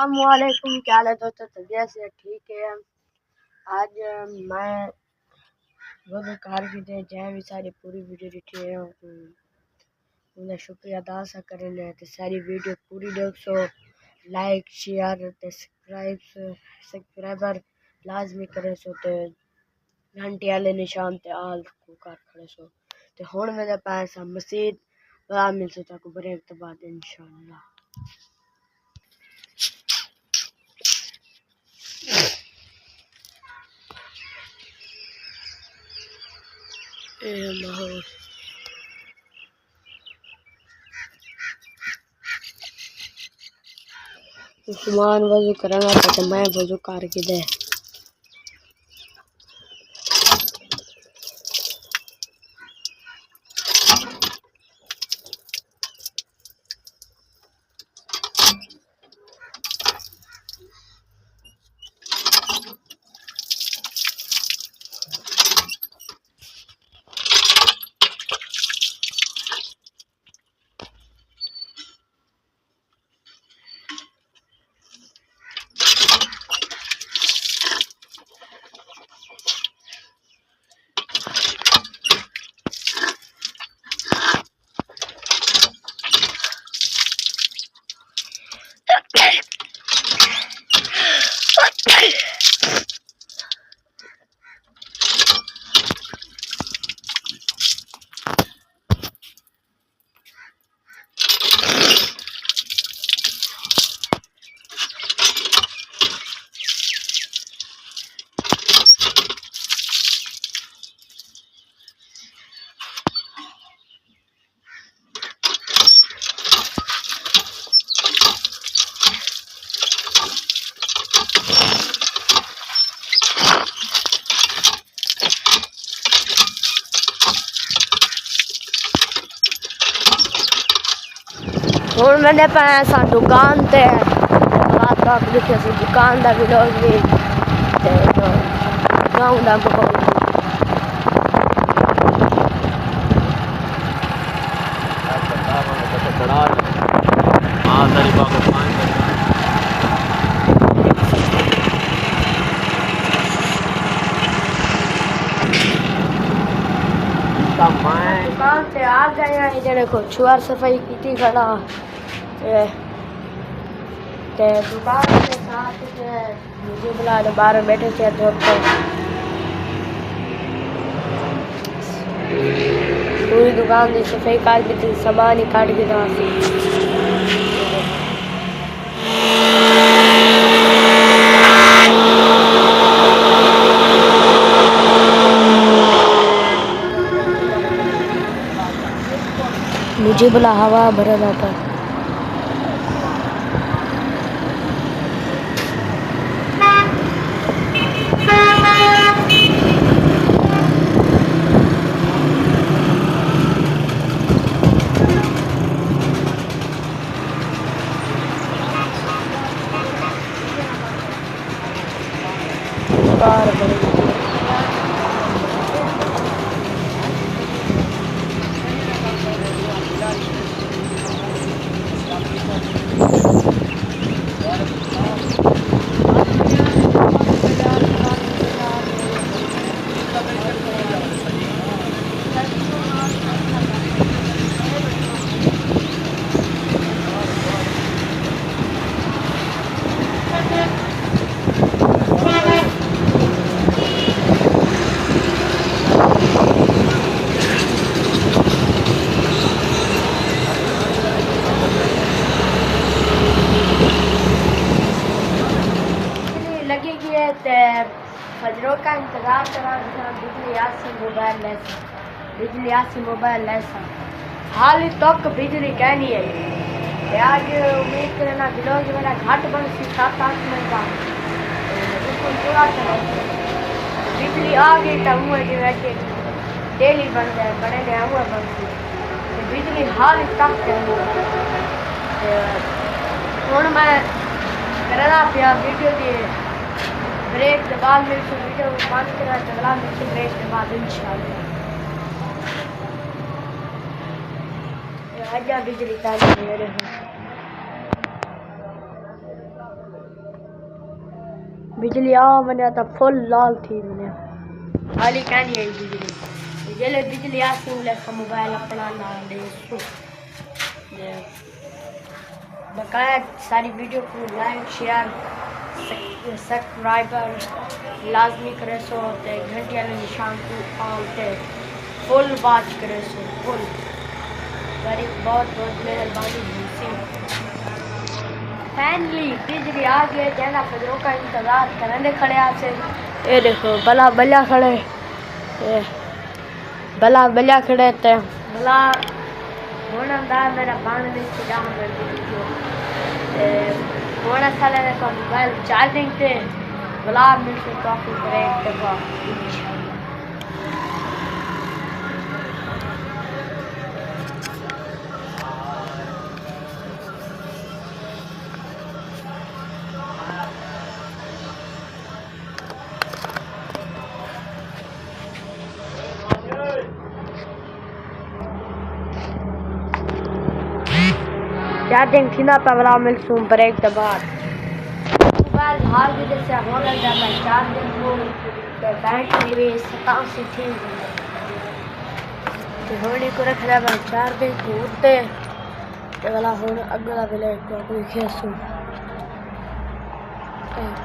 अस्सलामुअलैकुम। क्या हाल है दोस्तों? तबीयत से ठीक है? आज मैं वजू कार की जय भी सारी पूरी वीडियो देखी है। उन्हें शुक्रिया अदा सा करें तो सारी वीडियो पूरी देखो। लाइक शेयर सब्सक्राइबर लाजमी करें सो तो घंटे वाले निशान ते आल को कर खड़े सो तो हुण मेरे पास मसीद मिल सकता को ब्रेक तो बाद इंशाल्लाह। उस्मान वजू करना तो मैं वजू करके दे हुण मैंने पैसा दुकान ते रात तक लिखे से दुकान दा भी लोग भी ते गाँव दा माहौल दुकान से आ गए इधर देखो छुआर सफाई की खड़ा ते दुकान के साथ मुझे बुला बाहर बैठे थे दोस्तों। पूरी दुकान की सफाई काट दी थी, सामान ही काट के था। मुझे बुला हवा भरा जाता फजरों का इंतजार करा बिजली से मोबाइल ऐसा हाल तक बिजली कहनी है। आज उम्मीद करना बिलोज मेरा घाट बन सी 7-8 मिनट बाद बिजली आ गई तो हुए जो डेली बन जाए बड़े ने हुआ बन सी बिजली हाल तक हूँ मैं करना पिया वीडियो दी ब्रेक के बाद मेरे से वीडियो बंद करा अगला मिलते ब्रेक के बाद इंशाल्लाह। बिजली का बिजली आ मैंने तो फुल लाल थी मैंने खाली कहनी आई बिजली जले बिजली आती बोले मोबाइल अपना ना दे बकाया सारी वीडियो को लाइक शेयर सब्सक्राइबर लाजमी करे सो ते घंटी वाले निशान को ऑन ते फुल वॉच करे सो फुल very बहुत बहुत मेहरबानी फाइनली बिजली आ गई जैना फजरों का इंतजार करने खड़े आपसे ये देखो बला बल्ला खड़े बला बल्ला खड़े थे बला होना दा मेरा पान में जाम कर दी होना साले ने तो मोबाइल चार्जिंग थे बला मिल से टॉक करे दबा चार्जिंग थी ना पवला मिल सूम ब्रेक के बाद मोबाइल हाल भी जैसे होने जाता है चार्जिंग को बैटरी भी 87 थी तो होने को रख रहा है चार्जिंग को उठते तो वाला होने अगला बिले को कोई खेसू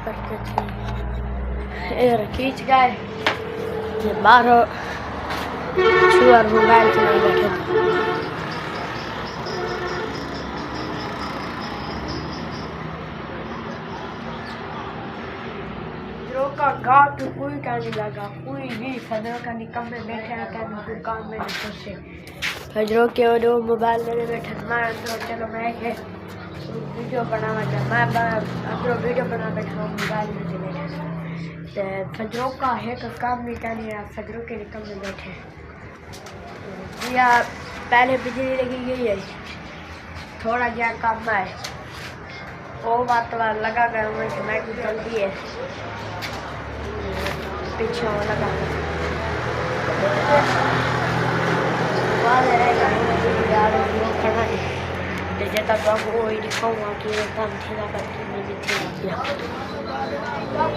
करके थी ये खींच गए ये बाहर छुआर मोबाइल चला बैठे का घाट कोई का नहीं लगा कोई भी फजरों का निकम में बैठे हैं दुकान में नहीं से फजरों के और मोबाइल में बैठे मैं अंदर चलो मैं वीडियो बनावा था मैं अंदर वीडियो बना बैठा हूँ मोबाइल में चले गए फजरों का है का काम नहीं करनी है फजरों के निकम में बैठे या पहले बिजली लगी गई है थोड़ा क्या काम है वो बात लगा गया मुझे मैं कुछ जल्दी है पीछे लगा जैसा तो आपको दिखाऊंगा कि एकदम ठेला करके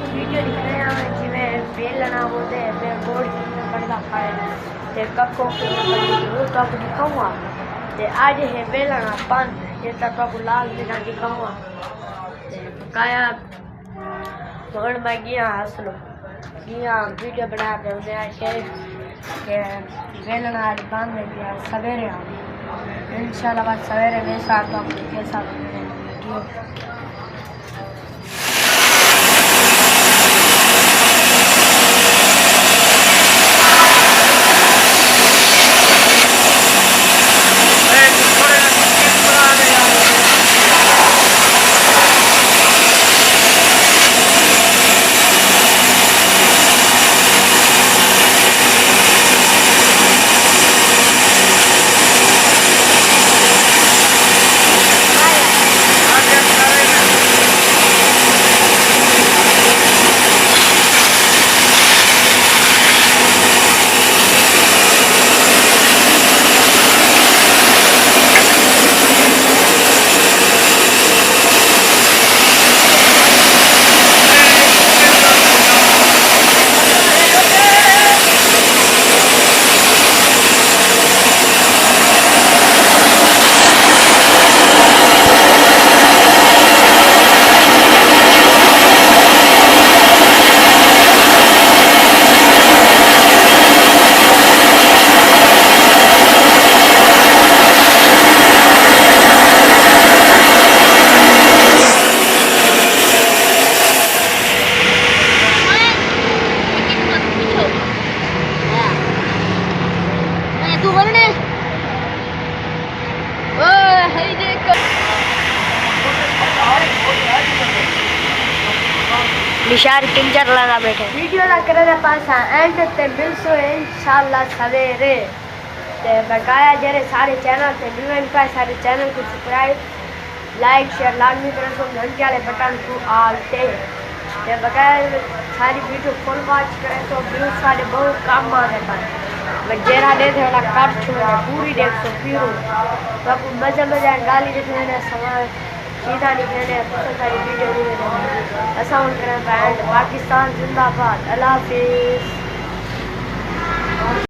वीडियो दिख रहे हैं जिमें बेलना बोलते हैं मैं बोर्ड पढ़ना पाए तो कब को तो आपको दिखाऊंगा तो आज है बेलना पान जैसा तो आपको लाल बिना दिखाऊंगा काया और मैं गया हासिल वीडियो बना के उन्हें आके वेलना बांध में गया सवेरे इंशाल्लाह बाद सवेरे मेरे साथ आपको कैसा वीडियो निशार पिंजर लगा बैठे वीडियो ना करे पास एंड ते मिलसो इंशाल्लाह सवेरे ते बकाया जरे सारे चैनल ते न्यू का सारे चैनल को सब्सक्राइब लाइक शेयर लाजमी करें तो घंटे वाले बटन को आलते ते बकाया सारी वीडियो फुल वॉच करें तो व्यूज सारे बहुत कम आ रहे पर जेरा दे थे वाला काट छोड़ा पूरी देख तो फिर तो आपको मजा गाली देते हैं सवाल सीधा निकलने बहुत सारी वीडियो साउंड करें बैंड पाकिस्तान जिंदाबाद। अल्लाह हाफिज़।